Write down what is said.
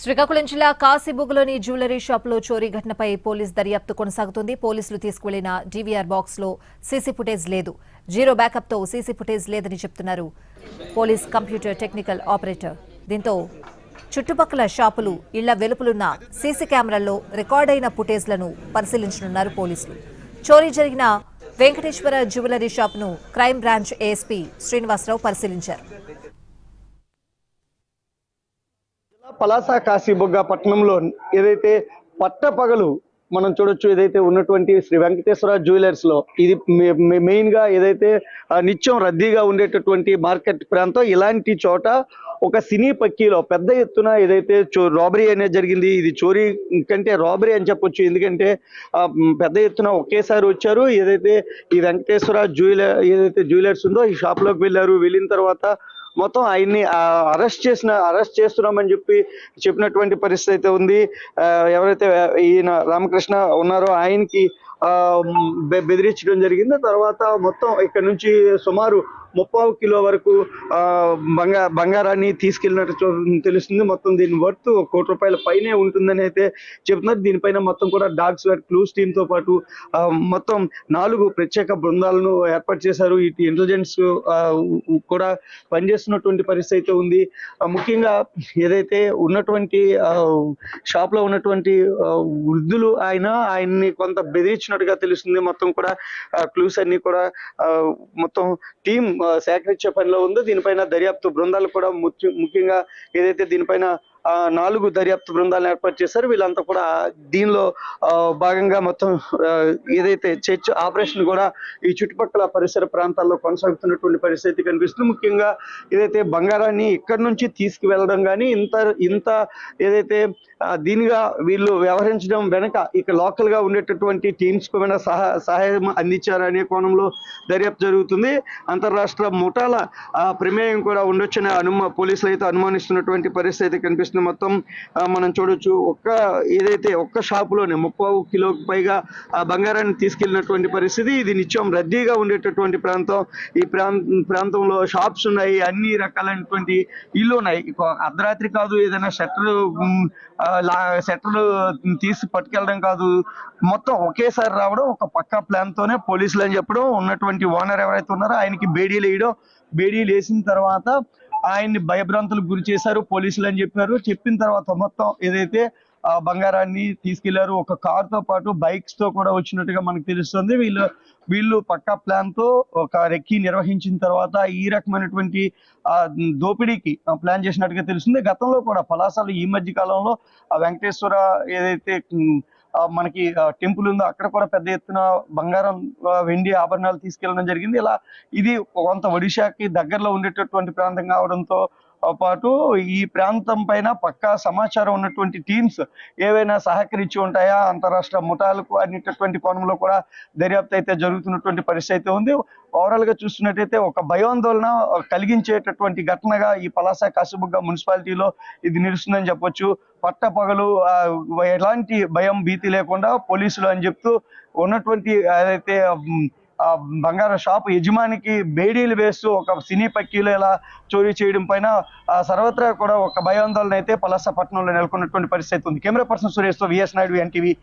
శ్రీకాకుళం జిల్లా కాశీబుగ్గలోని జ్యువెలరీ షాప్లో చోరీ ఘటనపై పోలీస్ దర్యాప్తు కొనసాగుతుంది. పోలీసులు తీసుకువెళ్లిన డీవీఆర్ బాక్స్ లో సీసీ ఫుటేజ్ లేదు. జీరో బ్యాకప్ తో సీసీ ఫుటేజ్ లేదని చెప్తున్నారు పోలీస్ కంప్యూటర్ టెక్నికల్ ఆపరేటర్. దీంతో చుట్టుపక్కల షాపులు, ఇళ్ల వెలుపులున్న సీసీ కెమెరాల్లో రికార్డైన ఫుటేజ్లను పరిశీలించనున్నారు పోలీసులు. చోరీ జరిగిన వెంకటేశ్వర జ్యువెలరీ షాప్ను క్రైమ్ బ్రాంచ్ ఏఎస్పీ శ్రీనివాసరావు పరిశీలించారు. పలాస కాశీబుగ్గ పట్టణంలో ఏదైతే పట్టపగలు మనం చూడొచ్చు, ఏదైతే ఉన్నటువంటి శ్రీ వెంకటేశ్వర జ్యువెలర్స్ లో ఇది మెయిన్ గా ఏదైతే నిత్యం రద్దీగా ఉండేటటువంటి మార్కెట్ ప్రాంతం, ఇలాంటి చోట ఒక సినీ పక్కీలో పెద్ద ఎత్తున ఏదైతే రాబరీ అనేది జరిగింది. ఇది చోరీ కంటే రాబరీ అని చెప్పొచ్చు, ఎందుకంటే పెద్ద ఎత్తున ఒకేసారి వచ్చారు. ఏదైతే ఈ వెంకటేశ్వర జ్యువెలర్స్ ఉందో ఈ షాప్ లోకి వెళ్ళిన తర్వాత మొత్తం ఆయన్ని అరెస్ట్ చేస్తున్నామని చెప్పినటువంటి పరిస్థితి అయితే ఉంది. ఎవరైతే ఈయన రామకృష్ణ ఉన్నారో ఆయనకి బెదిరించడం జరిగింది. తర్వాత మొత్తం ఇక్కడ నుంచి సుమారు 30 కిలో వరకు బంగారాన్ని తీసుకెళ్ళినట్టు తెలుస్తుంది. మొత్తం దీని వర్త్ ₹1 కోటి పైనే ఉంటుందని అయితే చెప్తున్నారు. దీనిపైన మొత్తం కూడా డాగ్ స్క్వాడ్ క్లూస్ టీమ్ తో పాటు మొత్తం 4 ప్రత్యేక బృందాలను ఏర్పాటు చేశారు. ఇటు ఇంటెలిజెన్స్ కూడా పనిచేస్తున్నటువంటి పరిస్థితి అయితే ఉంది. ముఖ్యంగా ఏదైతే ఉన్నటువంటి షాప్ లో ఉన్నటువంటి వృద్ధులు ఆయన్ని కొంత బెదిరించినట్టుగా తెలుస్తుంది. మొత్తం కూడా క్లూస్ అన్ని కూడా మొత్తం టీం సేకరించే పనిలో ఉంది. దీనిపైన దర్యాప్తు బృందాలు కూడా ముఖ్యంగా ఏదైతే దీనిపైన 4 దర్యాప్తు బృందాలను ఏర్పాటు చేశారు. వీళ్ళంతా కూడా దీనిలో భాగంగా మొత్తం ఏదైతే చర్చ్ ఆపరేషన్ కూడా ఈ చుట్టుపక్కల పరిసర ప్రాంతాల్లో కొనసాగుతున్నటువంటి పరిస్థితి కనిపిస్తుంది. ముఖ్యంగా ఏదైతే బంగారాన్ని ఇక్కడి నుంచి తీసుకువెళ్ళడం కానీ ఇంత ఏదైతే దీనిగా వీళ్ళు వ్యవహరించడం వెనక ఇక లోకల్ గా ఉండేటటువంటి టీమ్స్ కు సహాయం అందించారనే కోణంలో దర్యాప్తు జరుగుతుంది. అంతర్రాష్ట్ర ముఠాల ప్రమేయం కూడా ఉండొచ్చని పోలీసులు అయితే అనుమానిస్తున్నటువంటి పరిస్థితి కనిపిస్తుంది. మొత్తం మనం చూడొచ్చు, ఏదైతే ఒక్క షాపులోనే 30 కిలోకి పైగా బంగారాన్ని తీసుకెళ్లినటువంటి పరిస్థితి. ఇది నిత్యం రద్దీగా ఉండేటటువంటి ప్రాంతం. ఈ ప్రాంతంలో షాప్స్ ఉన్నాయి, అన్ని రకాలైనటువంటి ఇల్లు ఉన్నాయి. అర్ధరాత్రి కాదు, ఏదైనా షట్టర్లు తీసి పట్టుకెళ్ళడం కాదు, మొత్తం ఒకేసారి రావడం, ఒక పక్కా ప్లాన్ తోనే పోలీసులు అని చెప్పడం, ఉన్నటువంటి ఓనర్ ఎవరైతే ఉన్నారో ఆయనకి బేడీలు వేసిన తర్వాత ఆయన్ని భయభ్రాంతులకు గురి చేశారు పోలీసులు అని చెప్పారు. చెప్పిన తర్వాత మొత్తం ఏదైతే బంగారాన్ని తీసుకెళ్లారు, ఒక కార్ తో పాటు బైక్స్ తో కూడా వచ్చినట్టుగా మనకు తెలుస్తుంది. వీళ్ళు పక్కా ప్లాన్ తో ఒక రెక్కి నిర్వహించిన తర్వాత ఈ రకమైనటువంటి దోపిడీకి ప్లాన్ చేసినట్టుగా తెలుస్తుంది. గతంలో కూడా పలాసలో ఈ మధ్య కాలంలో వెంకటేశ్వర ఏదైతే మనకి టెంపుల్ ఉందో అక్కడ కూడా పెద్ద ఎత్తున బంగారం, వెండి ఆభరణాలు తీసుకెళ్లడం జరిగింది. ఇది కొంత ఒడిశాకి దగ్గరలో ఉండేటటువంటి ప్రాంతం కావడంతో పాటు ఈ ప్రాంతం పైన పక్కా సమాచారం ఉన్నటువంటి టీమ్స్ ఏవైనా సహకరించి ఉంటాయా అంతరాష్ట్ర ముఠాలకు అనేటటువంటి కోణంలో కూడా దర్యాప్తు అయితే జరుగుతున్నటువంటి పరిస్థితి అయితే ఉంది. ఓవరాల్ గా చూస్తున్నట్టయితే ఒక భయాందోళన కలిగించేటటువంటి ఘటనగా ఈ పలాస కాశీబుగ్గ మున్సిపాలిటీలో ఇది నిలుస్తుందని చెప్పొచ్చు. పట్టపగలు ఎలాంటి భయం భీతి లేకుండా పోలీసులు అని చెప్తూ ఉన్నటువంటి ఏదైతే బంగారం షాప్ యజమానికి బేడీలు వేస్తూ ఒక సినీ పక్కీలో ఇలా చోరీ చేయడం పైన సర్వత్రా కూడా ఒక భయాందోళన అయితే పలాస పట్టణంలో నెలకొన్నటువంటి పరిస్థితి ఉంది. కెమెరా పర్సన్ సురేష్ తో విఎస్ నాయుడు, ఎన్టీవీ.